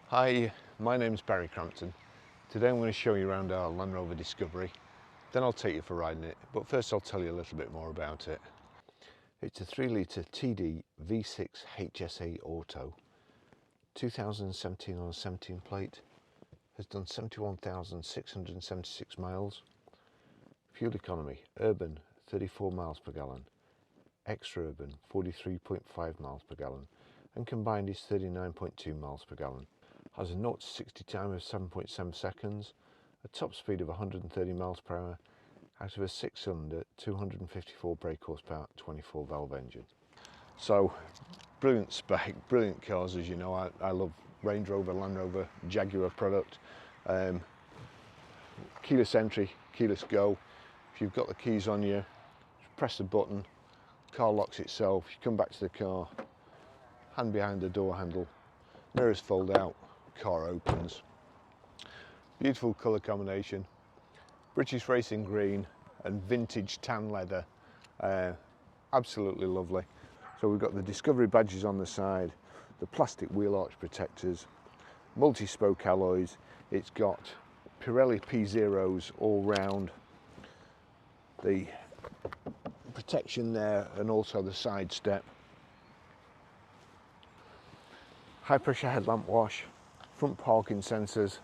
Hi, my name's Barry Crampton. Today I'm going to show you around our Land Rover Discovery, then I'll take you for riding it, but first I'll tell you a little bit more about it. It's a 3 litre TD V6 HSE Auto, 2017 on a 17 plate, has done 71,676 miles. Fuel economy, urban 34 miles per gallon, extra urban 43.5 miles per gallon, and combined is 39.2 miles per gallon. Has a 0 to 60 time of 7.7 seconds, a top speed of 130 miles per hour, out of a 6-cylinder, 254 brake horsepower, 24 valve engine. So, brilliant spec, brilliant cars, as you know. I love Range Rover, Land Rover, Jaguar product. Keyless entry, keyless go. If you've got the keys on you, press the button, car locks itself, you come back to the car, hand behind the door handle, mirrors fold out, car opens. Beautiful colour combination, British racing green and vintage tan leather, absolutely lovely. So we've got the Discovery badges on the side, the plastic wheel arch protectors, multi-spoke alloys, it's got Pirelli P0s all round, the protection there and also the side step. High pressure headlamp wash, front parking sensors,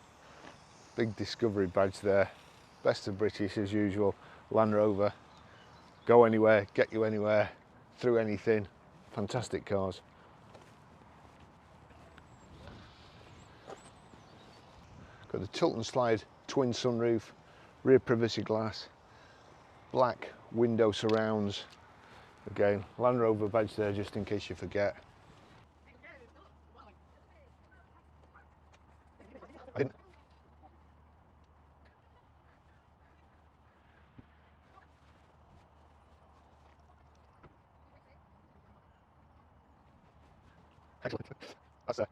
big Discovery badge there, best of British as usual, Land Rover, go anywhere, get you anywhere, through anything, fantastic cars. Got the tilt and slide twin sunroof, rear privacy glass, black window surrounds, again Land Rover badge there just in case you forget. Excellent. That's a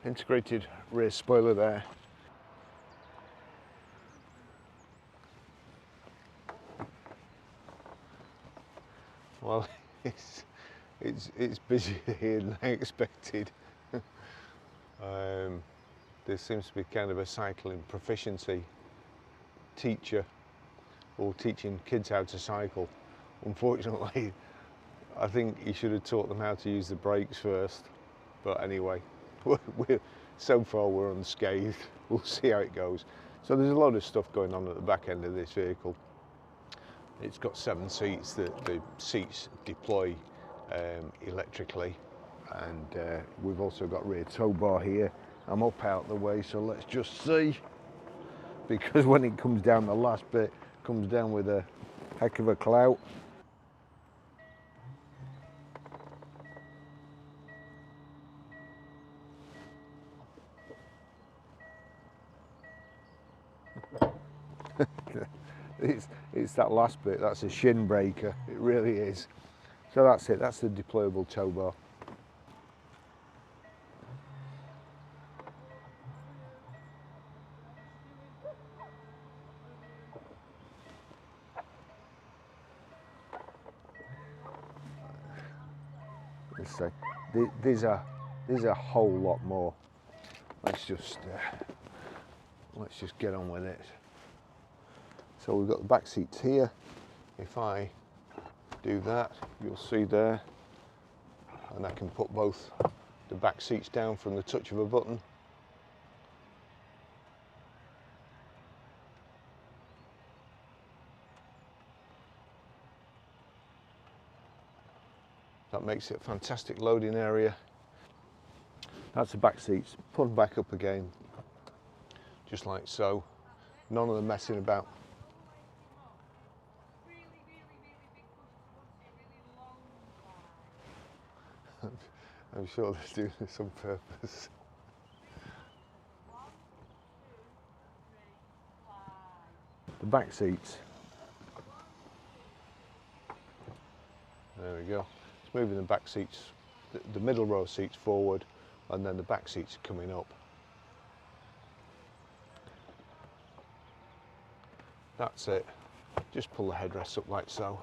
integrated rear spoiler there. Well, it's busier here than I expected. There seems to be kind of a cycling proficiency teacher, or teaching kids how to cycle. Unfortunately, I think you should have taught them how to use the brakes first. But anyway, so far we're unscathed. We'll see how it goes. So there's a lot of stuff going on at the back end of this vehicle. It's got 7 seats. The seats deploy electrically, and we've also got rear tow bar here. I'm up out the way, so let's just see, because when it comes down, the last bit comes down with a heck of a clout. It's that last bit, that's a shin breaker, it really is. So that's it, that's the deployable tow bar. Let's say there's a whole lot more. Let's just get on with it. So we've got the back seats here. If I do that, you'll see there, and I can put both the back seats down from the touch of a button. That makes it a fantastic loading area. That's the back seats, put them back up again, just like so. None of them messing about. I'm sure they're doing this on purpose. The back seats. There we go. It's moving the back seats, the middle row seats forward, and then the back seats coming up. That's it. Just pull the headrests up like so.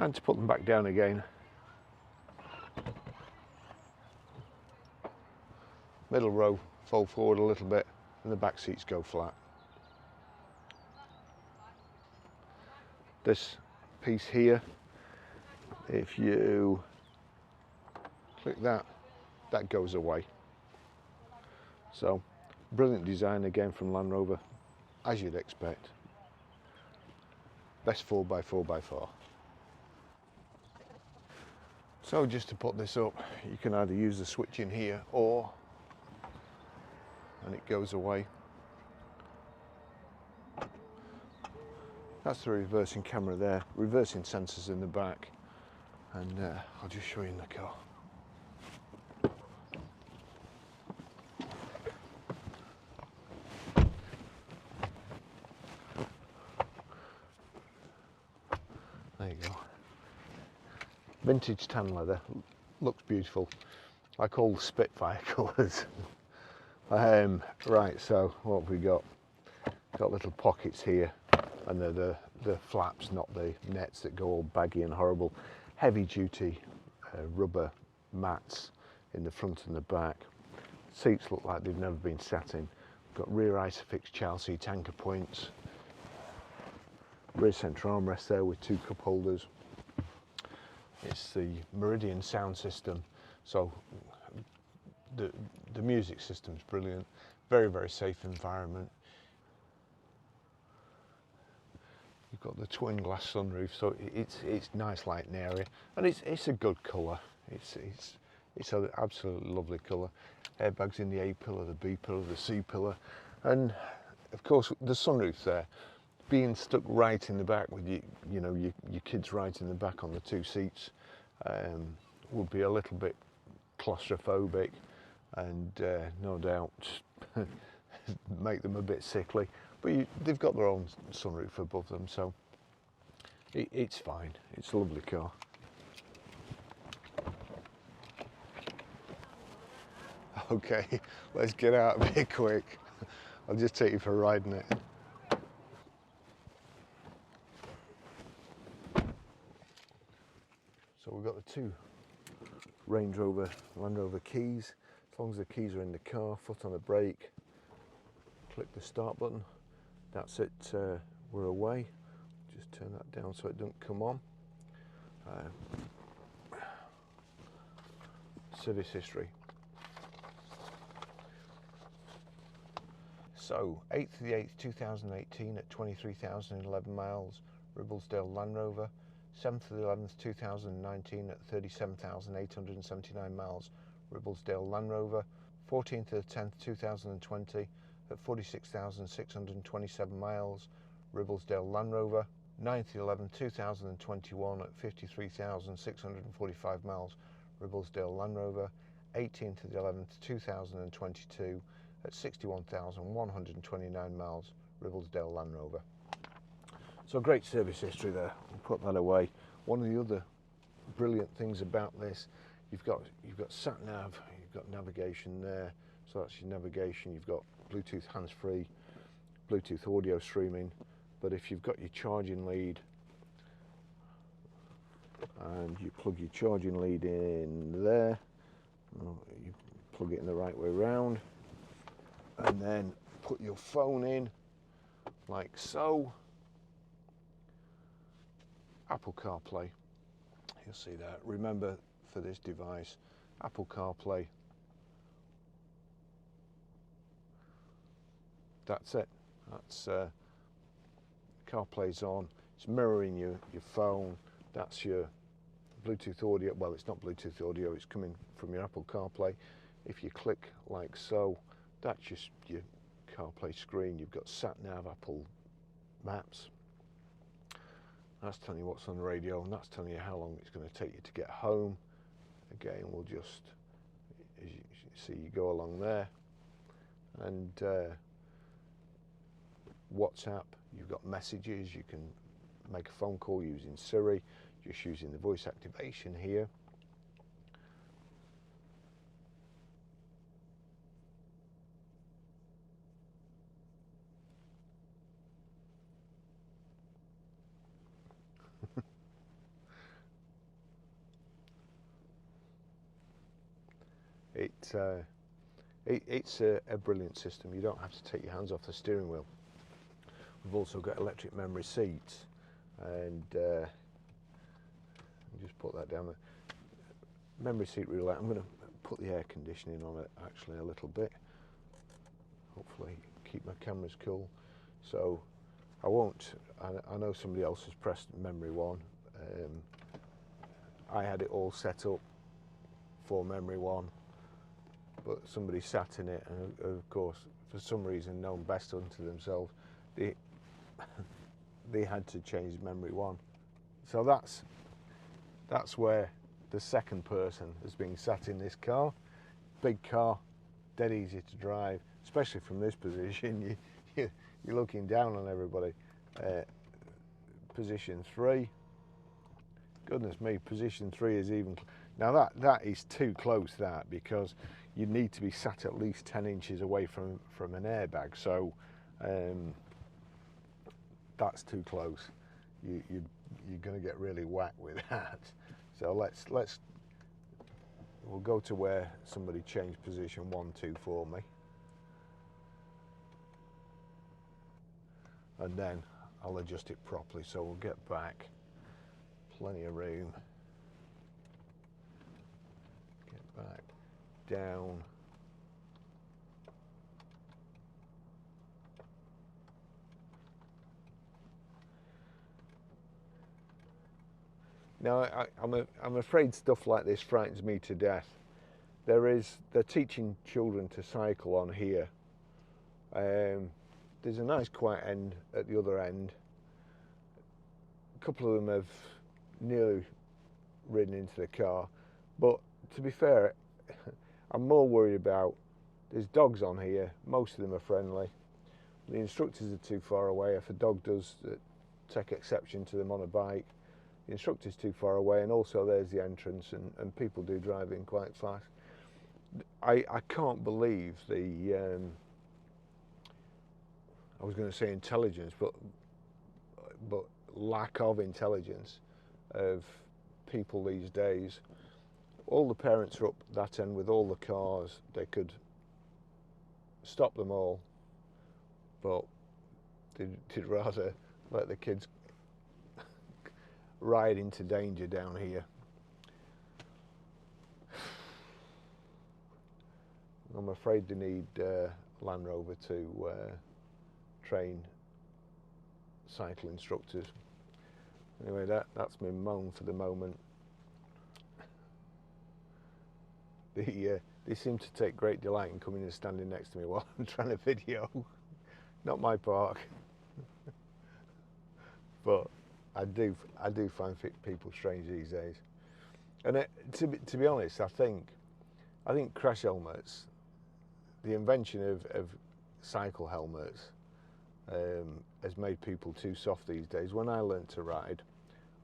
And to put them back down again, middle row fold forward a little bit and the back seats go flat. This piece here, if you click that, that goes away. So brilliant design again from Land Rover, as you'd expect. Best 4x4x4. So just to put this up, you can either use the switch in here or, and it goes away. That's the reversing camera there, reversing sensors in the back, and I'll just show you in the car. There you go. Vintage tan leather, looks beautiful, like all the Spitfire colours. Right, so what have we got? Got little pockets here, and they're the flaps, not the nets that go all baggy and horrible. Heavy duty rubber mats in the front and the back. Seats look like they've never been sat in. Got rear Isofix child seat anchor points. Rear centre armrest there with 2 cup holders. It's the Meridian sound system, so the music system's brilliant. Very, very safe environment. You've got the twin glass sunroof, so it's nice light and airy, and it's a good colour. It's an absolutely lovely colour. Airbags in the A pillar, the B pillar, the C pillar, and of course the sunroof there, being stuck right in the back with your kids right in the back on the 2 seats, would be a little bit claustrophobic, and no doubt make them a bit sickly. But they've got their own sunroof above them, so it's fine. It's a lovely car. Okay, let's get out a bit quick. I'll just take you for a ride in it. So we've got the 2 Range Rover, Land Rover keys. As long as the keys are in the car, foot on the brake, click the start button. That's it, we're away. Just turn that down so it doesn't come on. Service history. So, 8th of the 8th, 2018 at 23,011 miles, Ribblesdale Land Rover. 7th of the 11th, 2019 at 37,879 miles, Ribblesdale Land Rover. 14th of the 10th, 2020 at 46,627 miles, Ribblesdale Land Rover. 9th of the 11th, 2021 at 53,645 miles, Ribblesdale Land Rover. 18th of the 11th, 2022 at 61,129 miles, Ribblesdale Land Rover. So great service history there. We'll put that away. One of the other brilliant things about this, you've got sat nav, you've got navigation there, so that's your navigation. You've got Bluetooth hands-free, Bluetooth audio streaming. But if you've got your charging lead, and you plug your charging lead in there, you plug it in the right way round, and then put your phone in like so. Apple CarPlay, you'll see that. Remember, for this device, Apple CarPlay, that's it. That's CarPlay's on. It's mirroring your phone. That's your Bluetooth audio. Well, it's not Bluetooth audio, it's coming from your Apple CarPlay. If you click like so, that's just your CarPlay screen. You've got sat-nav, Apple Maps. That's telling you what's on the radio, and that's telling you how long it's going to take you to get home. Again, we'll just, as you see, you go along there, and WhatsApp, you've got messages. You can make a phone call using Siri, just using the voice activation here. it's a brilliant system. You don't have to take your hands off the steering wheel. We've also got electric memory seats, and just put that down there. Memory seat roulette. I'm going to put the air conditioning on it actually a little bit. Hopefully keep my cameras cool. So I won't, I know somebody else has pressed memory 1. I had it all set up for memory 1, but somebody sat in it, and of course, for some reason known best unto themselves, they had to change memory 1. So that's where the second person has been sat in this car. Big car, dead easy to drive, especially from this position. You're looking down on everybody. Position 3. Goodness me, position 3 is even. Now that is too close, that, because you need to be sat at least 10 inches away from an airbag. So that's too close. You're going to get really whacked with that. So we'll go to where somebody changed position 1, 2 for me, and then I'll adjust it properly. So we'll get back, plenty of room. Get back, down. Now, I'm afraid stuff like this frightens me to death. They're teaching children to cycle on here. There's a nice quiet end at the other end. A couple of them have nearly ridden into the car, but to be fair, I'm more worried about, there's dogs on here, most of them are friendly. The instructors are too far away. If a dog does take exception to them on a bike, the instructor's too far away, and also there's the entrance, and people do drive in quite fast. I can't believe the, I was going to say intelligence, but lack of intelligence of people these days. All the parents are up that end with all the cars. They could stop them all, but they'd rather let the kids ride into danger down here. I'm afraid they need Land Rover to train cycle instructors. Anyway, that's my moan for the moment. They seem to take great delight in coming and standing next to me while I'm trying to video. Not my park. But I do find people strange these days. And to be honest, I think crash helmets, the invention of cycle helmets, has made people too soft these days. When I learned to ride,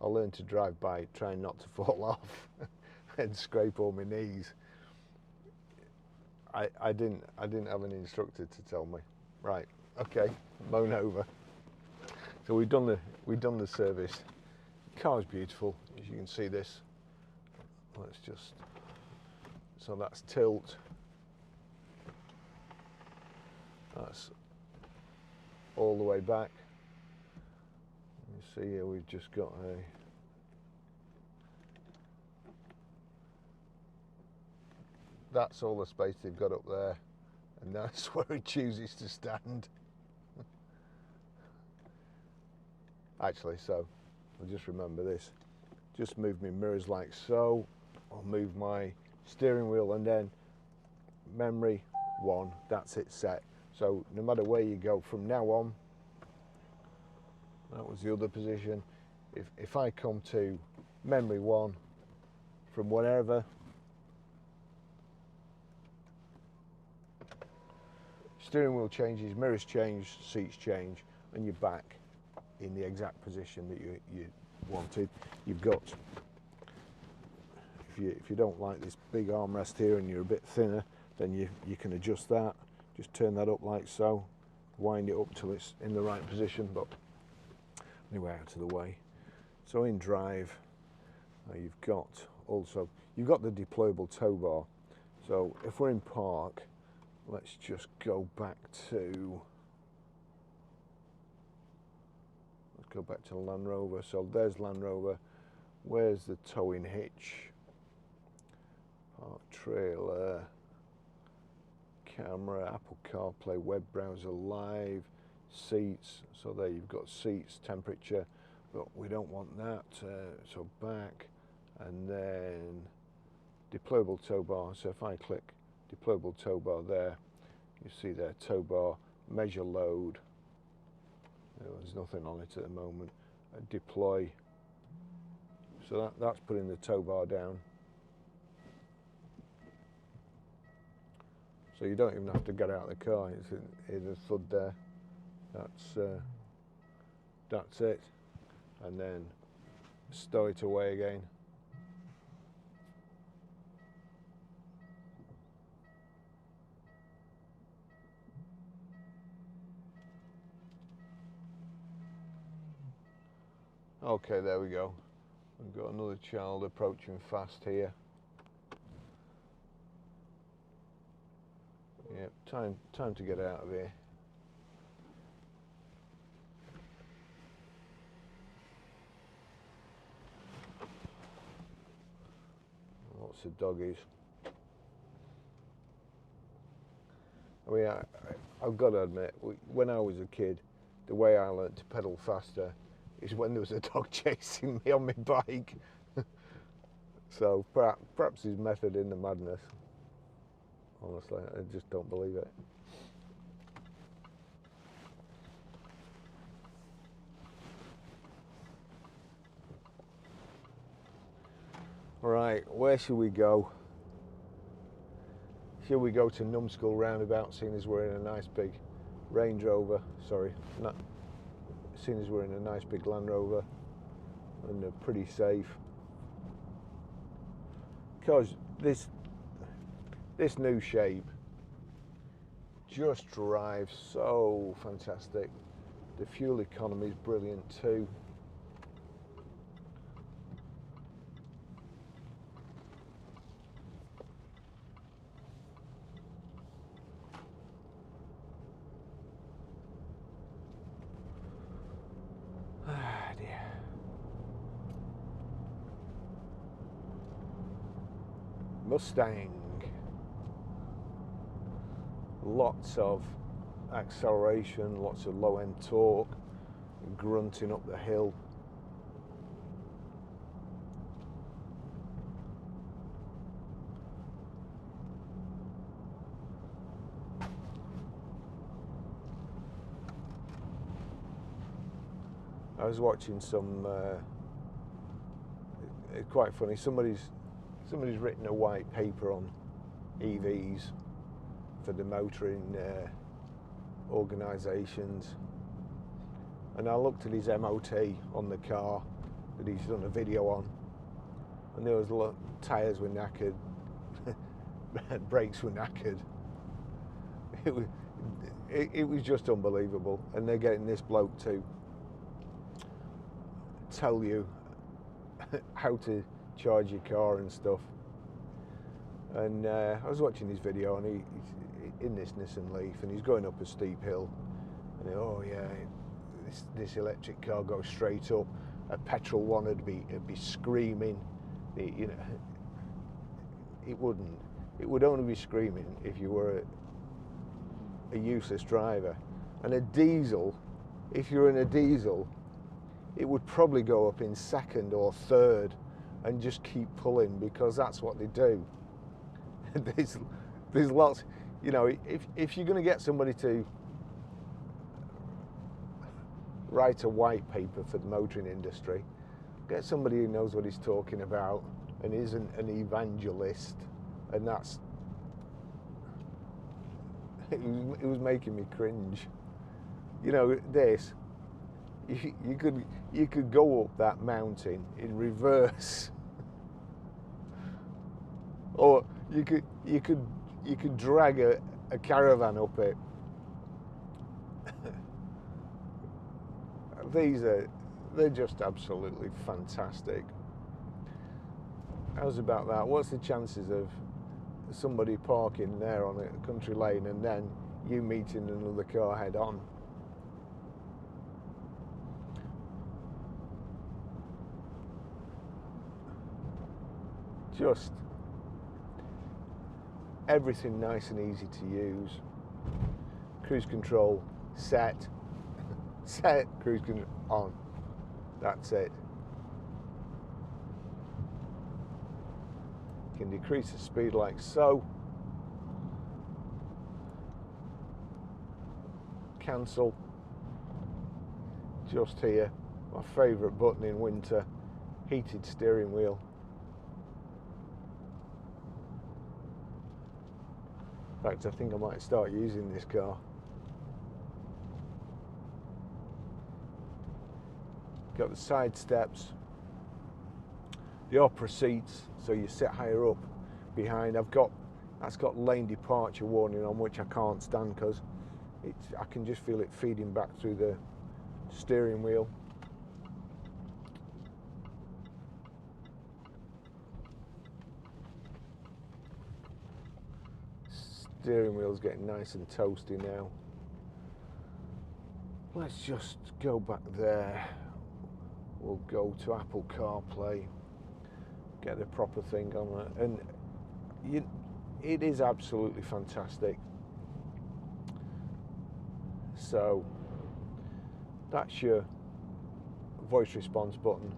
I learned to drive by trying not to fall off and scrape all my knees. I didn't have an instructor to tell me. Right, okay, moan over. So we've done the service. The car's beautiful, as you can see this. Let's just, so that's tilt. That's all the way back. You see here we've just got a that's all the space they've got up there, and that's where it chooses to stand. Actually, so I'll just remember this. Just move my mirrors like so. I'll move my steering wheel, and then memory 1, that's it set. So no matter where you go from now on, that was the other position. If I come to memory 1 from wherever, steering wheel changes, mirrors change, seats change, and you're back in the exact position that you wanted. You've got, if you don't like this big armrest here and you're a bit thinner, then you can adjust that. Just turn that up like so, wind it up till it's in the right position. But anyway, out of the way. So in drive, you've got the deployable tow bar. So if we're in park, let's just go back to Land Rover. So there's Land Rover. Where's the towing hitch? Park trailer, camera, Apple CarPlay, web browser, live, seats. So there you've got seats, temperature, but we don't want that. So back, and then deployable tow bar. So if I click deployable tow bar there, you see there tow bar, measure load. There's nothing on it at the moment. Deploy. So that's putting the tow bar down. So you don't even have to get out of the car. It's in the thud there. That's it. And then stow it away again. Okay, there we go. We've got another child approaching fast here. Yep, time to get out of here. Lots of doggies. I mean, I've got to admit, when I was a kid, the way I learnt to pedal faster is when there was a dog chasing me on my bike. So perhaps his method in the madness. Honestly, I just don't believe it. Right, where should we go? Should we go to Numskull roundabout, seeing as we're in a nice big Range Rover? Sorry, seeing as we're in a nice big Land Rover and they're pretty safe. Because this new shape just drives so fantastic. The fuel economy is brilliant too. Ah, dear. Mustang. Lots of acceleration, lots of low-end torque, grunting up the hill. I was watching some, it's quite funny, somebody's written a white paper on EVs for the motoring organisations, and I looked at his MOT on the car that he's done a video on, and there was tyres were knackered, brakes were knackered. It was just unbelievable, and they're getting this bloke to tell you how to charge your car and stuff. And I was watching his video, and he's in this Nissan Leaf, and he's going up a steep hill, and oh yeah, this electric car goes straight up. A petrol one would be screaming. You know, it wouldn't. It would only be screaming if you were a useless driver. And a diesel, if you're in a diesel, it would probably go up in second or third and just keep pulling, because that's what they do. There's lots, you know, if you're going to get somebody to write a white paper for the motoring industry, get somebody who knows what he's talking about and isn't an evangelist, and that's, it was making me cringe. You know, this, you could go up that mountain in reverse, or you could drag a caravan up it. They're just absolutely fantastic. How's about that? What's the chances of somebody parking there on a country lane and then you meeting another car head on. Just everything nice and easy to use. Cruise control, set, set, cruise control, on. That's it. You can decrease the speed like so. Cancel. Just here. My favourite button in winter. Heated steering wheel. In fact, I think I might start using this car. Got the side steps, the opera seats, so you sit higher up behind. That's got lane departure warning on, which I can't stand because I can just feel it feeding back through the steering wheel. Steering wheel's getting nice and toasty now. Let's just go back there. We'll go to Apple CarPlay, get the proper thing on it, and it is absolutely fantastic. So that's your voice response button.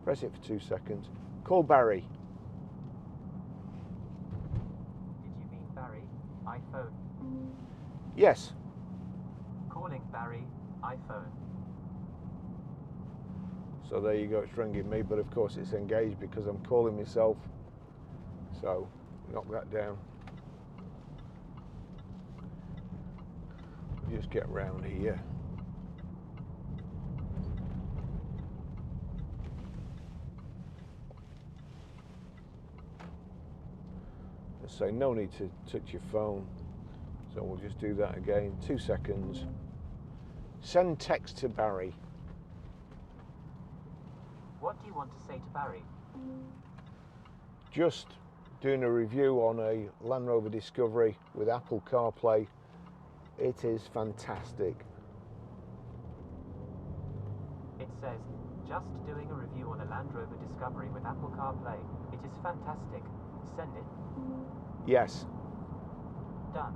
Press it for 2 seconds. Call Barry. Did you mean Barry? iPhone. Yes. Calling Barry, iPhone. So there you go, it's ringing me, but of course it's engaged because I'm calling myself. So knock that down. Just get round here. Let's say no need to touch your phone. So we'll just do that again. 2 seconds. Send text to Barry. What do you want to say to Barry? Just doing a review on a Land Rover Discovery with Apple CarPlay. It is fantastic. It says, just doing a review on a Land Rover Discovery with Apple CarPlay. It is fantastic. Send it. Yes. Done.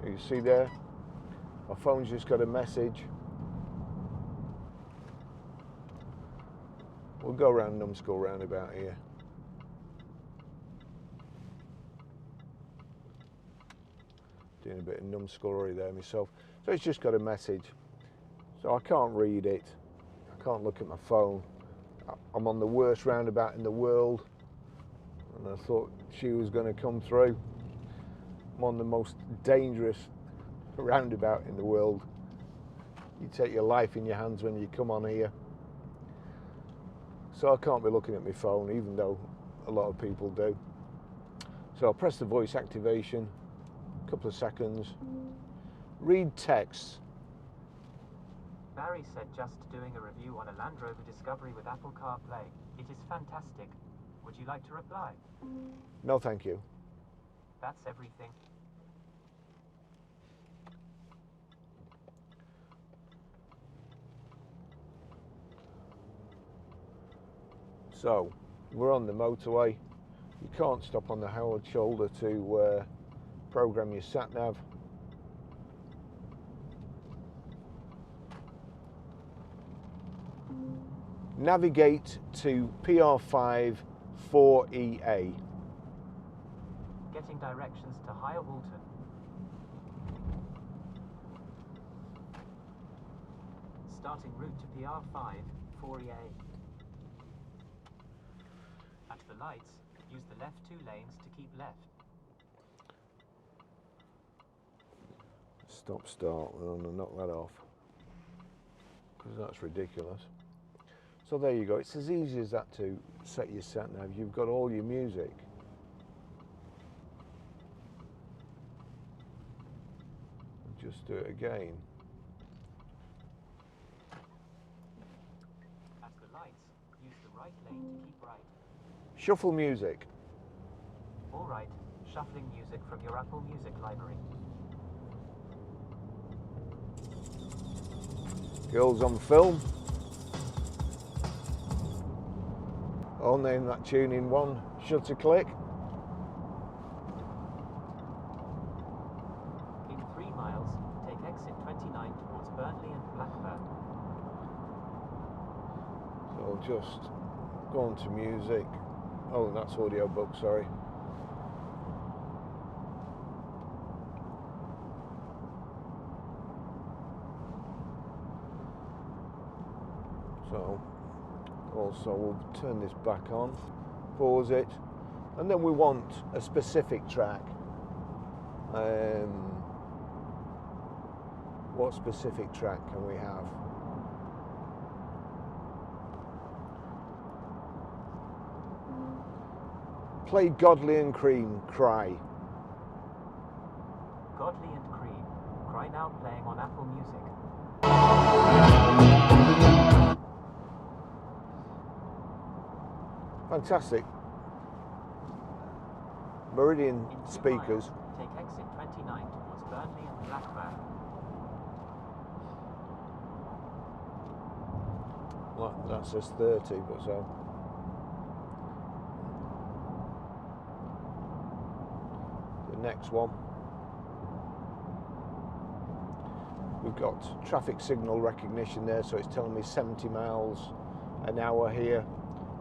You see there? My phone's just got a message. We'll go around Numbskull roundabout here. Doing a bit of numbskullery there myself. So it's just got a message. So I can't read it. I can't look at my phone. I'm on the worst roundabout in the world. And I thought she was going to come through. I'm on the most dangerous roundabout in the world. You take your life in your hands when you come on here. So I can't be looking at my phone, even though a lot of people do. So I'll press the voice activation, a couple of seconds. Read text. Barry said just doing a review on a Land Rover Discovery with Apple CarPlay. It is fantastic. Would you like to reply? No, thank you. That's everything. So, we're on the motorway. You can't stop on the Howard shoulder to program your sat-nav. Navigate to PR5 4EA. Getting directions to Higher Walton. Starting route to PR5 4EA. At the lights, use the left 2 lanes to keep left. Stop start, we're going to knock that off because that's ridiculous. So there you go, it's as easy as that to set your sat nav. You've got all your music. Just do it again. At the lights, to keep right. Shuffle music. All right, shuffling music from your Apple Music library. Girls on film. I'll name that tune in one shutter click. In 3 miles, take exit 29 towards Burnley and Blackburn. So I'll just go on to music. Oh, that's audiobook, sorry. So also we'll turn this back on, pause it, and then we want a specific track. What specific track can we have? Play Godly and Cream, Cry. Godly and Cream, Cry now playing on Apple Music. Fantastic. Meridian In 2 speakers. miles, take exit 29 towards Burnley and Blackburn. Well, that says 30, but so. The next one. We've got traffic signal recognition there, so it's telling me 70 miles an hour here.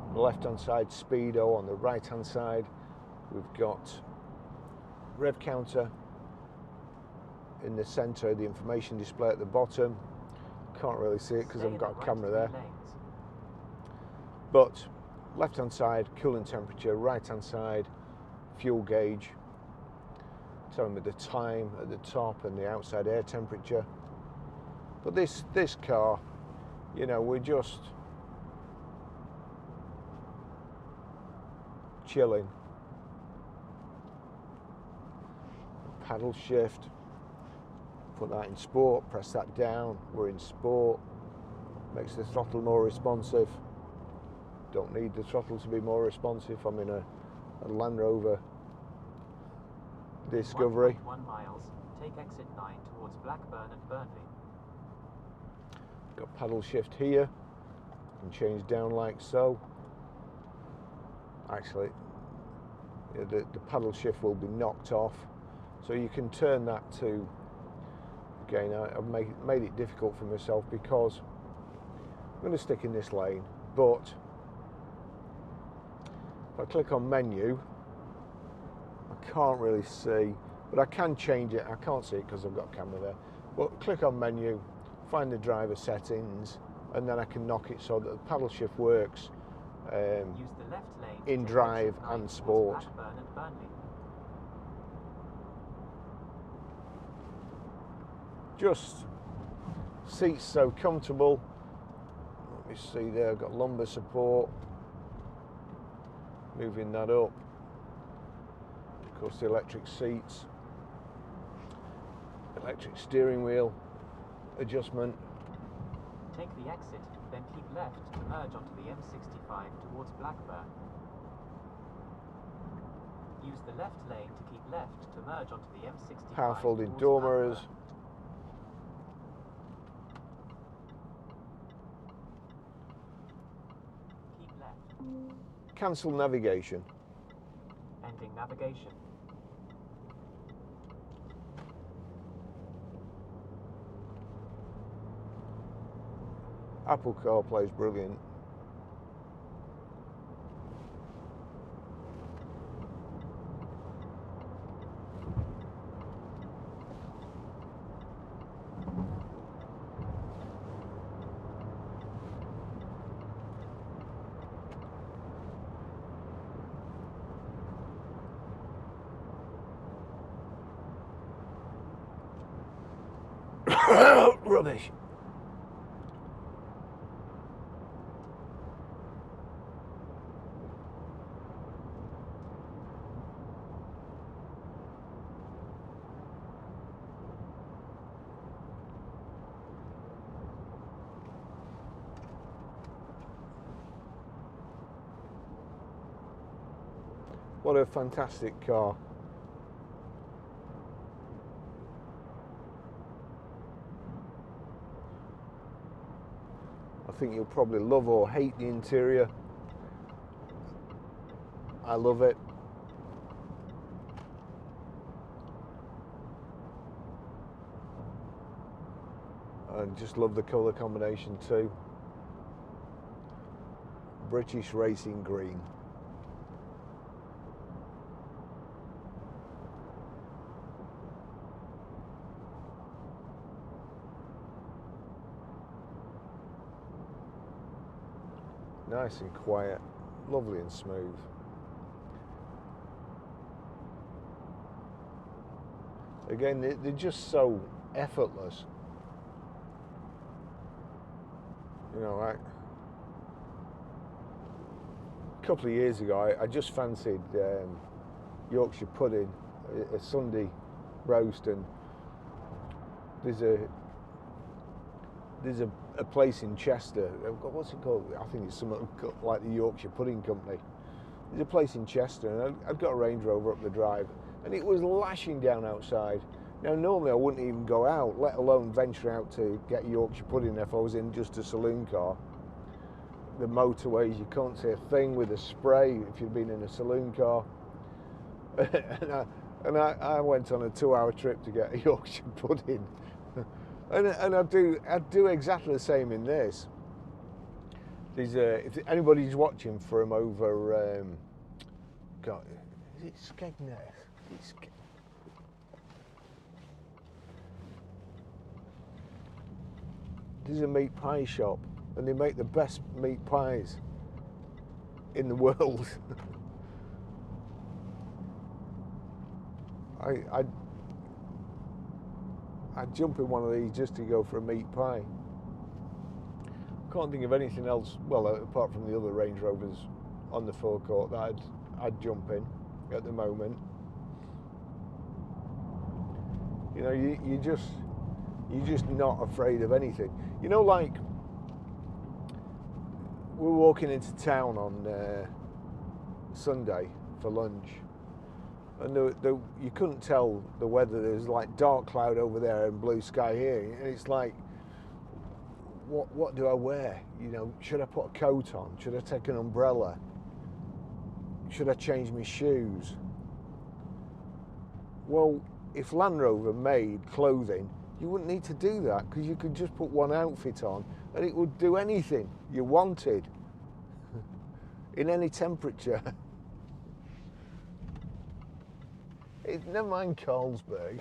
On the left hand side, speedo. On the right hand side, we've got rev counter in the centre, the information display at the bottom. Can't really see it because I've got a camera there. But left hand side, cooling temperature, right hand side, fuel gauge, telling me the time at the top and the outside air temperature. But this car, you know, we're just chilling. Paddle shift, put that in sport, press that down, we're in sport. Makes the throttle more responsive. Don't need the throttle to be more responsive. I'm in a Land Rover Discovery. 1 miles, take exit 9 towards Blackburn and Burnley. Got paddle shift here, and change down like so. Actually, the paddle shift will be knocked off, so you can turn that to, again, I've made it difficult for myself because I'm going to stick in this lane, but if I click on menu, I can't really see, but I can change it. I can't see it because I've got a camera there, but click on menu, find the driver settings, and then I can knock it so that the paddle shift works Use the left lane in to drive exit 9 and towards sport. Blackburn and Burnley. Just seats so comfortable. Let me see there, I've got lumbar support. Moving that up. Of course, the electric seats. Electric steering wheel adjustment. Take the exit, then keep left to merge onto the M65 towards Blackburn. Use the left lane to keep left to merge onto the M65 Power folding towards door Blackburn. mirrors. Keep left. Cancel navigation. Ending navigation. Apple CarPlay is brilliant. Rubbish. What a fantastic car. I think you'll probably love or hate the interior. I love it. I just love the colour combination too. British Racing Green. Nice and quiet, lovely and smooth. Again, they're just so effortless. You know, a couple of years ago, I just fancied Yorkshire pudding, a Sunday roast, and there's a place in Chester. What's it called? I think it's something like the Yorkshire Pudding Company. There's a place in Chester, and I'd got a Range Rover up the drive, and it was lashing down outside. Now, normally I wouldn't even go out, let alone venture out to get Yorkshire pudding if I was in just a saloon car. The motorways, you can't see a thing with a spray if you've been in a saloon car. and I went on a 2-hour trip to get a Yorkshire pudding. And I do exactly the same in this. If anybody's watching from over, God, is it Skegness? There's a meat pie shop, and they make the best meat pies in the world. I'd jump in one of these just to go for a meat pie. Can't think of anything else, well, apart from the other Range Rovers on the forecourt that I'd jump in at the moment. You know, you're just not afraid of anything. You know, like, we were walking into town on Sunday for lunch, and you couldn't tell the weather. There was like dark cloud over there and blue sky here, and it's like, what do I wear? You know, should I put a coat on? Should I take an umbrella? Should I change my shoes? Well, if Land Rover made clothing, you wouldn't need to do that, because you could just put one outfit on and it would do anything you wanted in any temperature. Never mind Carlsberg.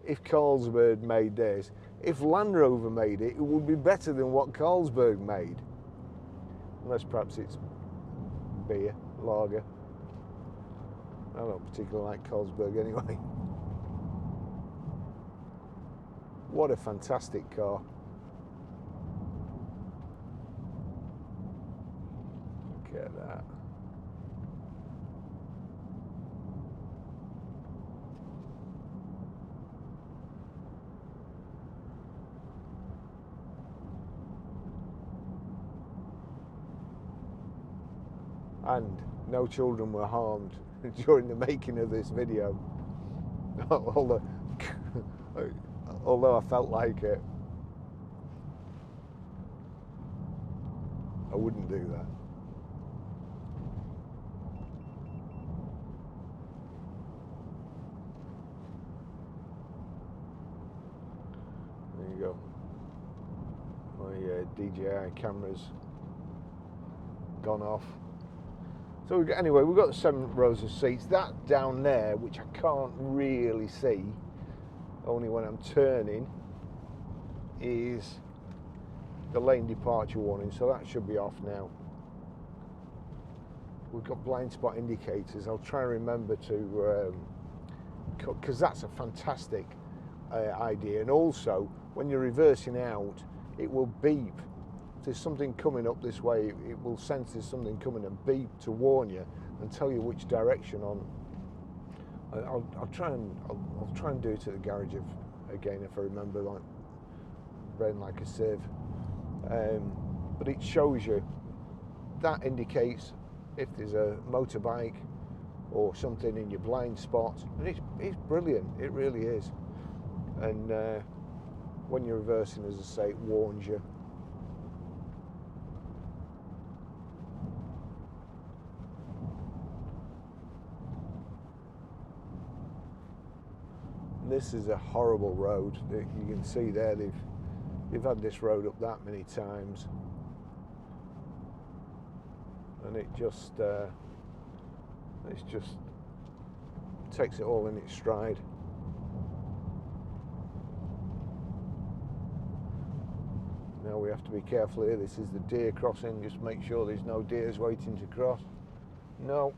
If Carlsberg made this, if Land Rover made it, it would be better than what Carlsberg made. Unless perhaps it's beer, lager. I don't particularly like Carlsberg anyway. What a fantastic car. Look at that. And no children were harmed during the making of this video. Although I felt like it, I wouldn't do that. There you go. My DJI camera's gone off. So anyway, we've got the 7 rows of seats. That down there, which I can't really see, only when I'm turning, is the lane departure warning, so that should be off now. We've got blind spot indicators. I'll try and remember to, because that's a fantastic idea. And also, when you're reversing out, it will beep. If there's something coming up this way, it will sense there's something coming and beep to warn you and tell you which direction on. I'll try and do it at the garage again if I remember, like brain like a sieve. But it shows you, that indicates if there's a motorbike or something in your blind spot, and it's brilliant, it really is. And when you're reversing, as I say, it warns you. This is a horrible road. You can see there they've had this road up that many times, and it just takes it all in its stride. Now we have to be careful here. This is the deer crossing. Just make sure there's no deers waiting to cross. No,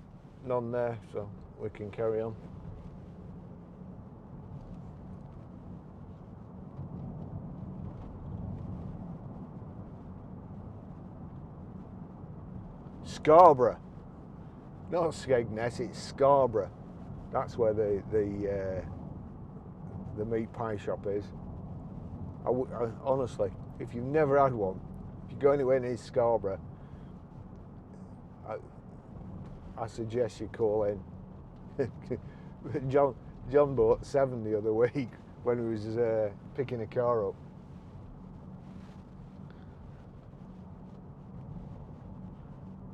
none there, so we can carry on. Scarborough, not Skegness, it's Scarborough. That's where the meat pie shop is. I honestly, if you've never had one, if you go anywhere near Scarborough, I suggest you call in. John bought 7 the other week when he was picking a car up.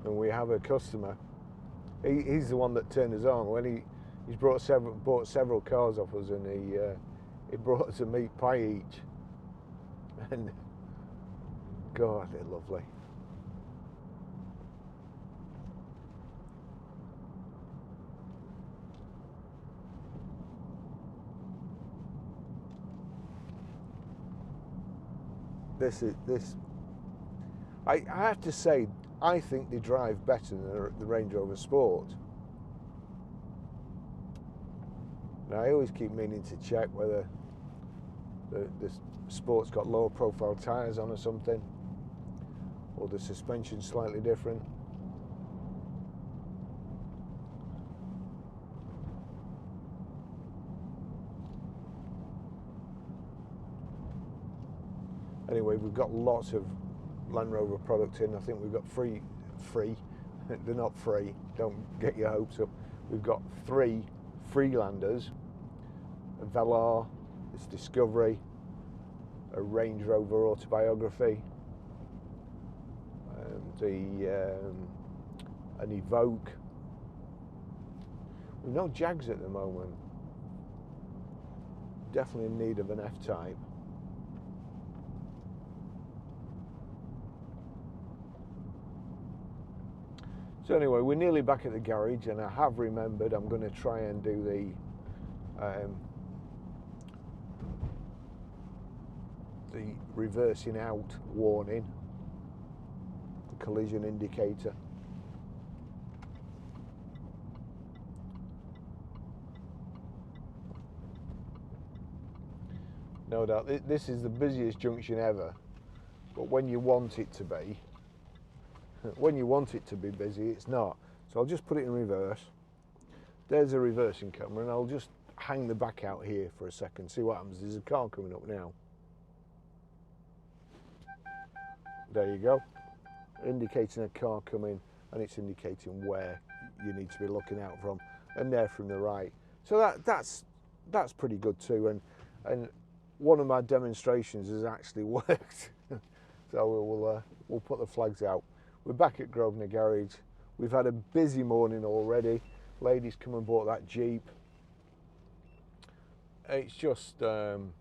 And we have a customer. He's the one that turned us on when he's bought several cars off us, and he brought us a meat pie each. And God, they're lovely. I have to say, I think they drive better than the Range Rover Sport. Now, I always keep meaning to check whether the Sport's got lower profile tyres on or something, or the suspension's slightly different. Anyway, we've got lots of Land Rover product in. I think we've got free, they're not free, don't get your hopes up. We've got 3 Freelanders, a Velar, this Discovery, a Range Rover Autobiography, an Evoque. We've no Jags at the moment. Definitely in need of an F-Type. So anyway, we're nearly back at the garage, and I have remembered I'm going to try and do the reversing out warning, the collision indicator. No doubt, this is the busiest junction ever, but when you want it to be, busy, it's not. So I'll just put it in reverse. There's a reversing camera, and I'll just hang the back out here for a second, see what happens. There's a car coming up now. There you go. Indicating a car coming, and it's indicating where you need to be looking out from, and they're from the right. So that's pretty good too, and one of my demonstrations has actually worked. So we'll put the flags out. We're back at Grosvenor Garage. We've had a busy morning already. Ladies come and bought that Jeep. It's just, you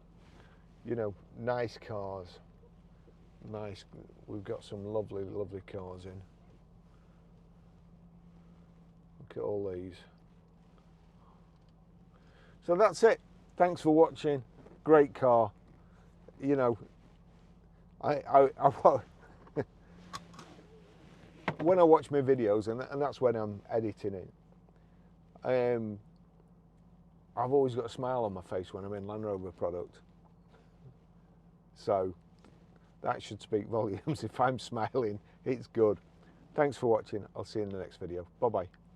know, nice cars. Nice. We've got some lovely, lovely cars in. Look at all these. So that's it. Thanks for watching. Great car. You know, when I watch my videos, and that's when I'm editing it, I've always got a smile on my face when I'm in Land Rover product. So that should speak volumes. If I'm smiling, it's good. Thanks for watching. I'll see you in the next video. Bye bye.